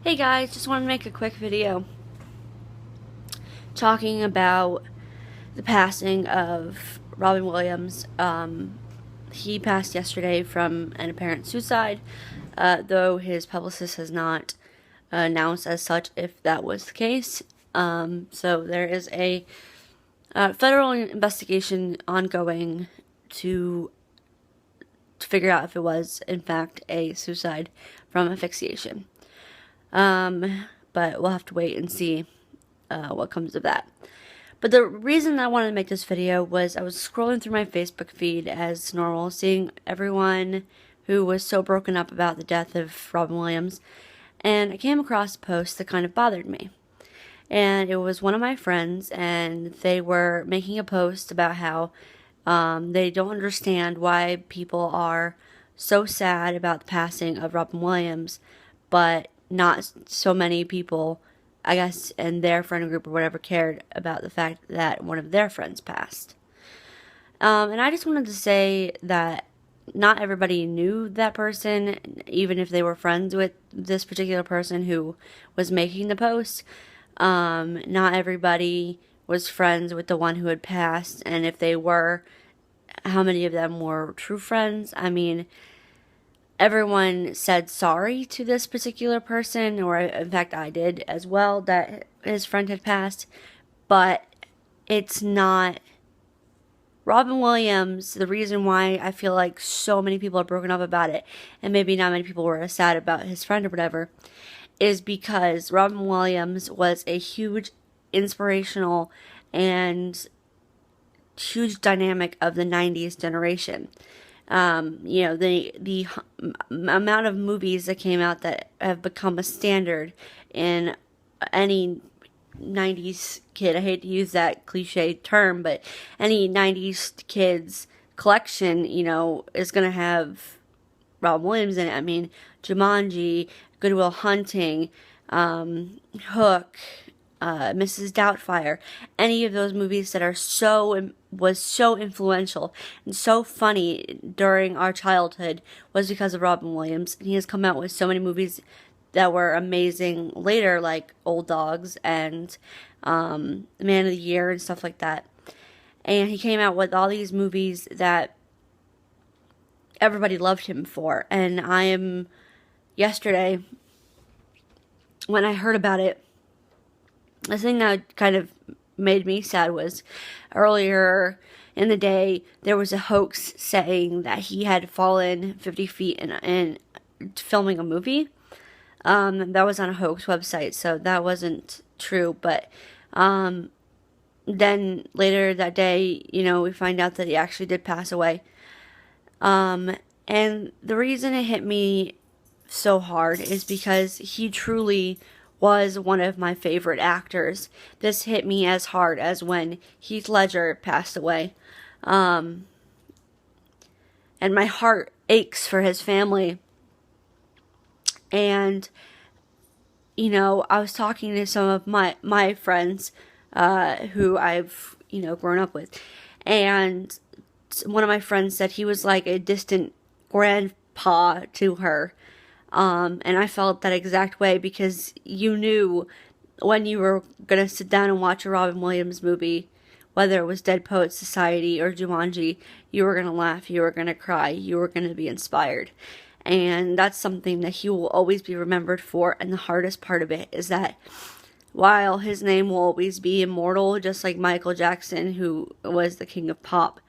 Hey guys, just want to make a quick video talking about the passing of Robin Williams. He passed yesterday from an apparent suicide, though his publicist has not announced as such if that was the case. So there is a federal investigation ongoing to figure out if it was, in fact, a suicide from asphyxiation. But we'll have to wait and see what comes of that. But the reason I wanted to make this video was I was scrolling through my Facebook feed as normal, seeing everyone who was so broken up about the death of Robin Williams, and I came across a post that kind of bothered me. And it was one of my friends, and they were making a post about how they don't understand why people are so sad about the passing of Robin Williams, but not so many people, I guess, in their friend group or whatever, cared about the fact that one of their friends passed. And I just wanted to say that not everybody knew that person, even if they were friends with this particular person who was making the post. Not everybody was friends with the one who had passed, and if they were, how many of them were true friends? I mean, everyone said sorry to this particular person, or in fact I did as well, that his friend had passed, but it's not Robin Williams. The reason why I feel like so many people are broken up about it, and maybe not many people were sad about his friend or whatever, is because Robin Williams was a huge inspirational and huge dynamic of the 90s generation. The amount of movies that came out that have become a standard in any 90s kid, I hate to use that cliche term, but any 90s kid's collection, is going to have Robin Williams in it. I mean, Jumanji, Good Will Hunting, Hook, Mrs. Doubtfire, any of those movies that was so influential and so funny during our childhood was because of Robin Williams. And he has come out with so many movies that were amazing later, like Old Dogs and Man of the Year and stuff like that. And he came out with all these movies that everybody loved him for. And yesterday, when I heard about it, the thing that kind of made me sad was earlier in the day there was a hoax saying that he had fallen 50 feet in filming a movie. That was on a hoax website, so that wasn't true. But then later that day, we find out that he actually did pass away. And the reason it hit me so hard is because he truly was one of my favorite actors. This hit me as hard as when Heath Ledger passed away. And my heart aches for his family. And, I was talking to some of my friends who I've, grown up with. And one of my friends said he was like a distant grandpa to her. And I felt that exact way because you knew when you were going to sit down and watch a Robin Williams movie, whether it was Dead Poets Society or Jumanji, you were going to laugh, you were going to cry, you were going to be inspired. And that's something that he will always be remembered for. And the hardest part of it is that while his name will always be immortal, just like Michael Jackson, who was the king of pop,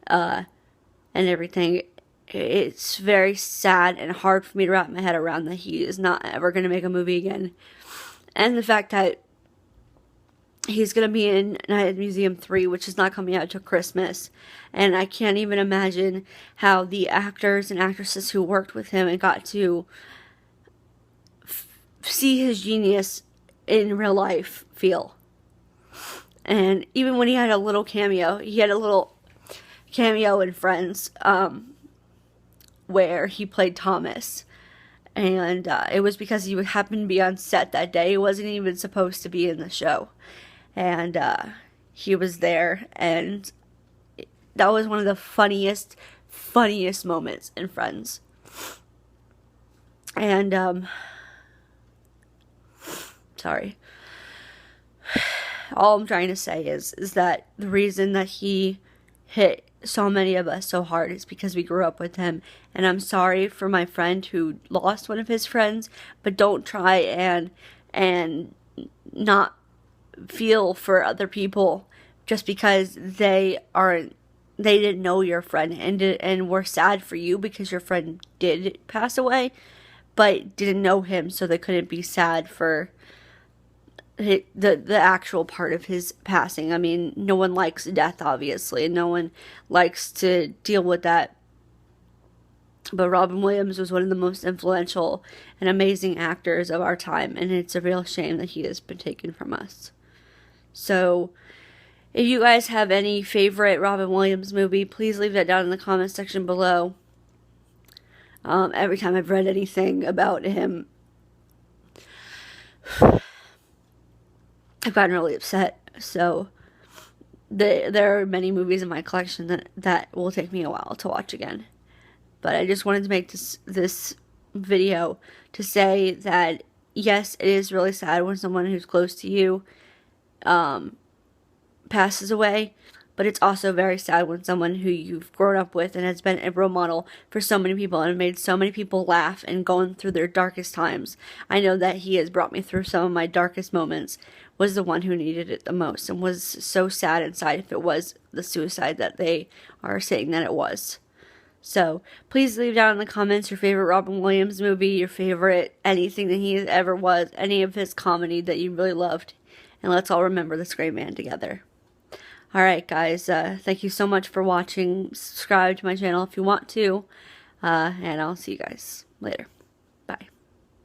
and everything, it's very sad and hard for me to wrap my head around that he is not ever going to make a movie again. And the fact that he's going to be in Night at the Museum 3, which is not coming out until Christmas. And I can't even imagine how the actors and actresses who worked with him and got to see his genius in real life feel. And even when he had a little cameo in Friends, where he played Thomas. And it was because he happened to be on set that day. He wasn't even supposed to be in the show. And he was there, and that was one of the funniest moments in Friends. And Sorry. All I'm trying to say is that the reason that he hit so many of us so hard is because we grew up with him. And I'm sorry for my friend who lost one of his friends, but don't try and not feel for other people just because they didn't know your friend and were sad for you because your friend did pass away, but didn't know him, so they couldn't be sad for the actual part of his passing. I mean, no one likes death, obviously, and no one likes to deal with that. But Robin Williams was one of the most influential and amazing actors of our time, and it's a real shame that he has been taken from us. So, if you guys have any favorite Robin Williams movie, please leave that down in the comment section below. Every time I've read anything about him, I've gotten really upset. So there are many movies in my collection that will take me a while to watch again. But I just wanted to make this video to say that yes, it is really sad when someone who's close to you passes away, but it's also very sad when someone who you've grown up with and has been a role model for so many people and made so many people laugh and going through their darkest times. I know that he has brought me through some of my darkest moments, was the one who needed it the most and was so sad inside if it was the suicide that they are saying that it was. So please leave down in the comments your favorite Robin Williams movie, your favorite anything that he ever was, any of his comedy that you really loved, and let's all remember this great man together. Alright guys, thank you so much for watching. Subscribe to my channel if you want to, and I'll see you guys later.